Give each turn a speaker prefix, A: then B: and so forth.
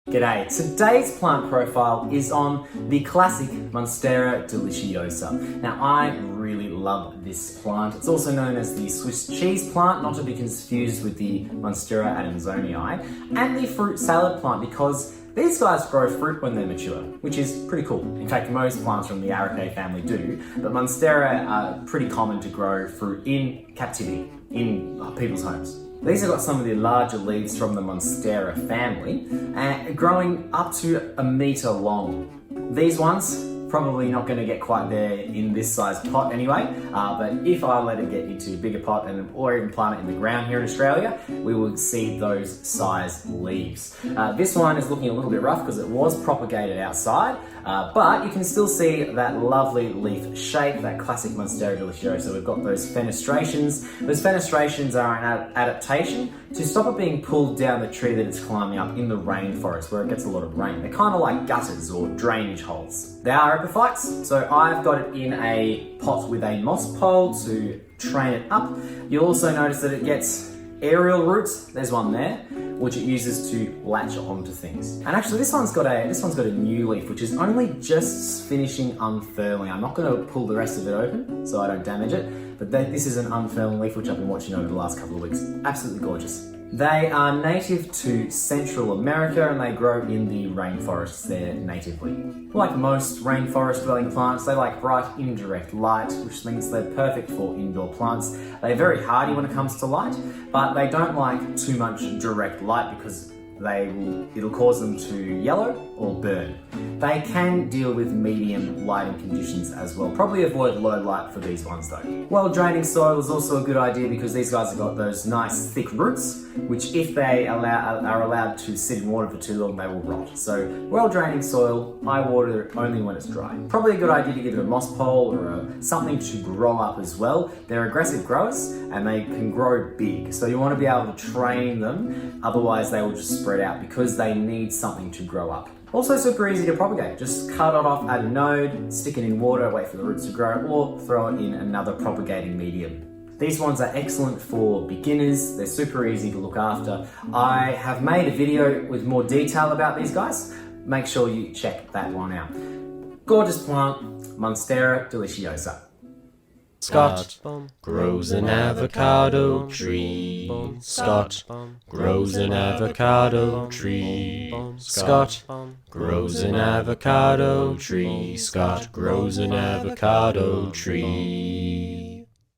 A: G'day, today's plant profile is on the classic Monstera Deliciosa. Now I really love this plant. It's also known as the Swiss cheese plant, not to be confused with the Monstera adansonii, and the fruit salad plant because these guys grow fruit when they're mature, which is pretty cool. In fact, most plants from the Avocado family do, but Monstera are pretty common to grow fruit in captivity, in people's homes. These have got some of the larger leaves from the Monstera family, growing up to 1 meter long. These ones, probably not going to get quite there in this size pot anyway, but if I let it get into a bigger pot or even plant it in the ground here in Australia, we will see those size leaves. This one is looking a little bit rough because it was propagated outside, but you can still see that lovely leaf shape, that classic Monstera Deliciosa. We've got those fenestrations. Those fenestrations are an adaptation to stop it being pulled down the tree that it's climbing up in the rainforest where it gets a lot of rain. They're kind of like gutters or drainage holes. They are epiphytes, so I've got it in a pot with a moss pole to train it up. You'll also notice that it gets aerial roots. There's one there, which it uses to latch onto things. And actually this one's got a new leaf, which is only just finishing unfurling. I'm not going to pull the rest of it open so I don't damage it, but this is an unfurling leaf which I've been watching over the last couple of weeks. Absolutely gorgeous. They are native to Central America and they grow in the rainforests there natively. Like most rainforest dwelling plants, they like bright indirect light, which means they're perfect for indoor plants. They're very hardy when it comes to light, but they don't like too much direct light because it'll cause them to yellow or burn. They can deal with medium lighting conditions as well. Probably avoid low light for these ones though. Well draining soil is also a good idea because these guys have got those nice thick roots, which if they are allowed to sit in water for too long, they will rot. So well draining soil, I water it only when it's dry. Probably a good idea to give it a moss pole or something to grow up as well. They're aggressive growers and they can grow big. So you want to be able to train them, otherwise they will just spread out because they need something to grow up. Also super easy to propagate. Just cut it off at a node, stick it in water, wait for the roots to grow, or throw it in another propagating medium. These ones are excellent for beginners. They're super easy to look after. I have made a video with more detail about these guys. Make sure you check that one out. Gorgeous plant, Monstera Deliciosa.
B: Scott grows an avocado tree. Scott grows an avocado tree. Scott grows an avocado tree. Scott grows an avocado tree.